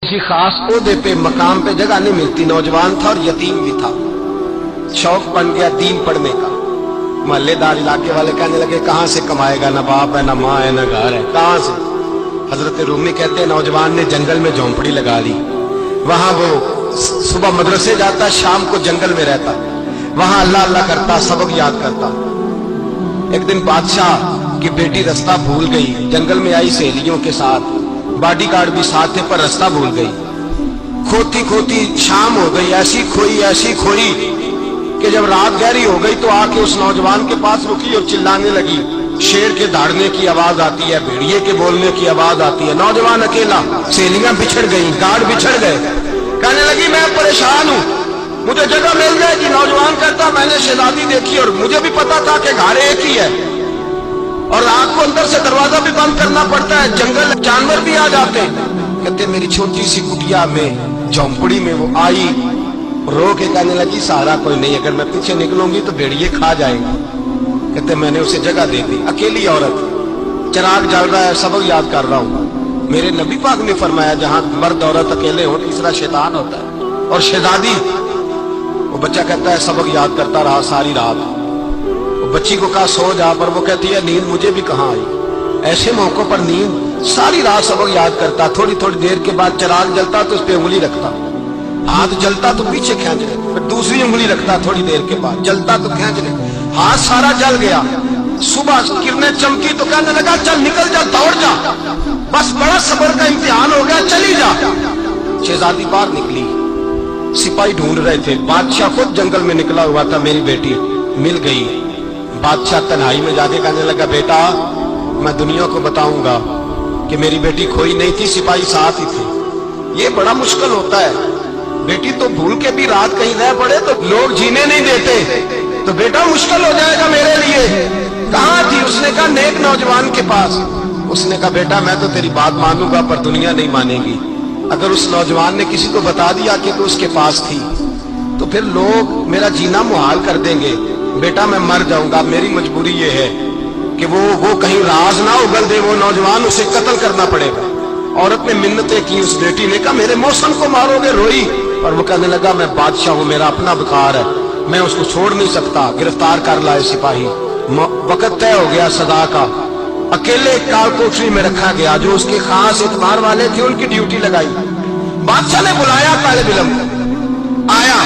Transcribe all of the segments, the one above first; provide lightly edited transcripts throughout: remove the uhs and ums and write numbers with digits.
किसी खास ओहदे पे मकाम पे जगह नहीं मिलती, नौजवान था और यतीम भी था, शौक बन गया दीन पढ़ने का। मोहल्लेदार इलाके वाले कहने लगे कहां से कमाएगा, ना बाप है, ना माँ है, ना घर है, कहां से। हजरत रूमी कहते हैं नौजवान ने जंगल में झोंपड़ी लगा ली, वहां वो सुबह मदरसे जाता, शाम को जंगल में रहता, वहां अल्लाह अल्लाह करता, सबक याद करता। एक दिन बादशाह की बेटी रास्ता भूल गई, जंगल में आई सहेलियों के साथ, बॉडीगार्ड भी साथ थे, पर रास्ता भूल गई। खोती खोती शाम हो गई, ऐसी खोई कि जब रात गहरी हो गई तो आके उस नौजवान के पास रुकी और चिल्लाने लगी। शेर के दहाड़ने की आवाज आती है, भेड़िए के बोलने की आवाज आती है। नौजवान अकेला, सहेलियां बिछड़ गई, गार्ड बिछड़ गए। कहने लगी मैं परेशान हूं, मुझे जगह मिल जाएगी। नौजवान कहता मैंने शहजादी देखी और मुझे भी पता था कि घर एक ही है और रात को अंदर से दरवाजा भी बंद करना पड़ता है, जंगल जानवर भी आ जाते हैं। कहते मेरी छोटी सी कुटिया में झोंपड़ी में वो आई, रो के कहने लगी सहारा कोई नहीं, अगर मैं पीछे निकलूंगी तो भेड़िए खा जाएंगे। कहते मैंने उसे जगह दे दी। अकेली औरत, चिराग जल रहा है, सबक याद कर रहा हूं। मेरे नबी पाक ने फरमाया जहां मर्द औरत अकेले हो तीसरा शैतान होता है। और शहजादी, वो बच्चा कहता है सबक याद करता रहा सारी रात। वो बच्ची को कहा सो जा, पर वो कहती है नींद मुझे भी कहां आई। ऐसे मौकों पर नींद, सारी रात सबक याद करता। थोड़ी थोड़ी देर के बाद चिराग जलता तो उस पर उंगली रखता, हाथ जलता तो पीछे खींच ले, फिर दूसरी उंगली रखता, थोड़ी देर के बाद जलता तो खींच ले, हाथ सारा जल गया। सुबह किरणें चमकी तो कहने लगा चल निकल जा, दौड़ जा, बस बड़ा सब्र का इम्तिहान हो गया, चली जा। शहजादी बाहर निकली, सिपाही ढूंढ रहे थे, बादशाह खुद जंगल में निकला हुआ था। मेरी बेटी मिल गई। बादशाह तन्हाई में जाके कहने लगा बेटा मैं दुनिया को बताऊंगा कि मेरी बेटी खोई नहीं थी, सिपाही साथ ही थे। ये बड़ा मुश्किल होता है, बेटी तो भूल के भी रात कहीं रह पड़े तो लोग जीने नहीं देते, तो बेटा मुश्किल हो जाएगा मेरे लिए। कहां थी? उसने कहा नेक नौजवान के पास। उसने कहा बेटा मैं तो तेरी बात मानूंगा पर दुनिया नहीं मानेगी। अगर उस नौजवान ने किसी को बता दिया कि तू उसके पास थी तो फिर लोग मेरा जीना मुहाल कर देंगे। बेटा मैं मर जाऊंगा, मेरी मजबूरी ये है कि वो कहीं राज ना उगल दे वो नौजवान, उसे कत्ल करना पड़ेगा। औरत ने मिन्नतें की, उस बेटी ने कहा मेरे मौसम को मारोगे, रोई। और वो कहने लगा मैं बादशाह हूं, मेरा अपना बुखार है, मैं उसको छोड़ नहीं सकता। गिरफ्तार कर लाए सिपाही। वक्त तय हो गया सदा का। अकेले काल कोठरी में रखा गया, जो उसके खास इतबार वाले थे उनकी ड्यूटी लगाई। बादशाह ने बुलाया तालिब इल्म, आया।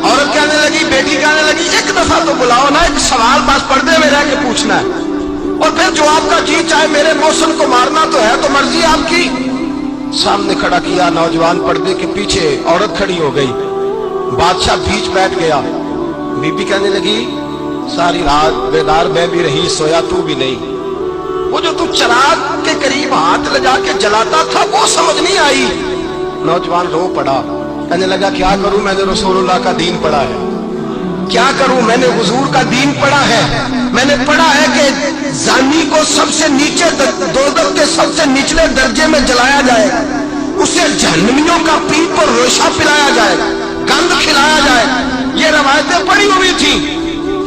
औरत कहने लगी, बेटी कहने लगी एक दफा तो बुलाओ ना, एक सवाल बस पर्दे में रह के पूछना है और फिर जो आपका जी चाहे, मेरे मौसम को मारना तो है, तो मर्जी आपकी। सामने खड़ा किया, नौजवान पर्दे के पीछे, औरत खड़ी हो गई। बादशाह बीच बैठ गया। बीबी कहने लगी सारी रात बेदार मैं भी रही, सोया तू भी नहीं। वो जो तू चिराग के करीब हाथ लगा के जलाता था वो समझ नहीं आई। नौजवान रो पड़ा, कहने लगा क्या करूं, मैंने रसूलुल्लाह का दीन पढ़ा है, क्या करूं, मैंने हुजूर का दीन पढ़ा है। मैंने पढ़ा है कि जानी को सबसे नीचे दोज़ख के सबसे निचले दर्जे में जलाया जाएगा, उसे जहन्नमियों का पीप और रेशा पिलाया जाएगा, गंद खिलाया जाएगा। ये रवायतें पड़ी हुई थी।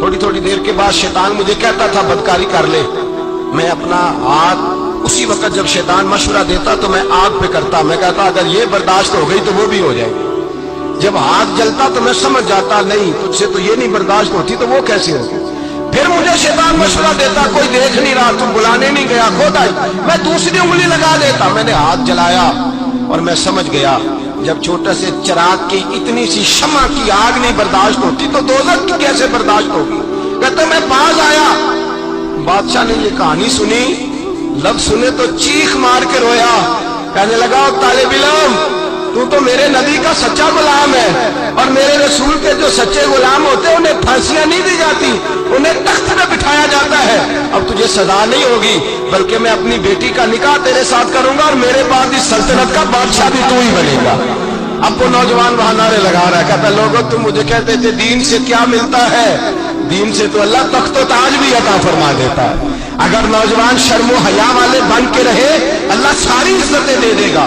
थोड़ी थोड़ी देर के बाद शैतान मुझे कहता था बदकारी कर ले। मैं अपना हाथ उसी वक्त जब शैतान मशवरा देता तो मैं आग पे करता। मैं कहता अगर ये बर्दाश्त हो गई तो वो भी हो जाएगी। जब हाथ जलता तो मैं समझ जाता नहीं तुझसे तो ये नहीं बर्दाश्त होती तो वो कैसे होगी। फिर मुझे शैतान मशवरा देता कोई देख नहीं रहा, तुम बुलाने नहीं गया, खुद आई, मैं दूसरी उंगली लगा देता। मैंने हाथ जलाया और मैं समझ गया जब छोटे से चिराग की इतनी सी शमा की आग नहीं बर्दाश्त होती तो दोज़ख की कैसे बर्दाश्त होगी। कहते मैं पास आया, बादशाह ने ये कहानी सुनी, लफ्ज सुने तो चीख मार के रोया। कहने लगा तालिब इल्म तू तो मेरे नबी का सच्चा गुलाम है और मेरे रसूल के जो सच्चे गुलाम होते हैं उन्हें फांसियां नहीं दी जाती, उन्हें तख्त पे बिठाया जाता है। अब तुझे सजा नहीं होगी बल्कि मैं अपनी बेटी का निकाह तेरे साथ करूंगा और मेरे बाद इस सल्तनत का बादशाह भी तू ही बनेगा। अब वो नौजवान वहां नारे लगा रहा है, कहता लोगों तुम मुझे कहते थे दीन से क्या मिलता है, दीन से तो अल्लाह तख्त ताज भी अता फरमा देता है। अगर नौजवान शर्मो हया वाले बन के रहे अल्लाह सारी इज्जतें दे देगा।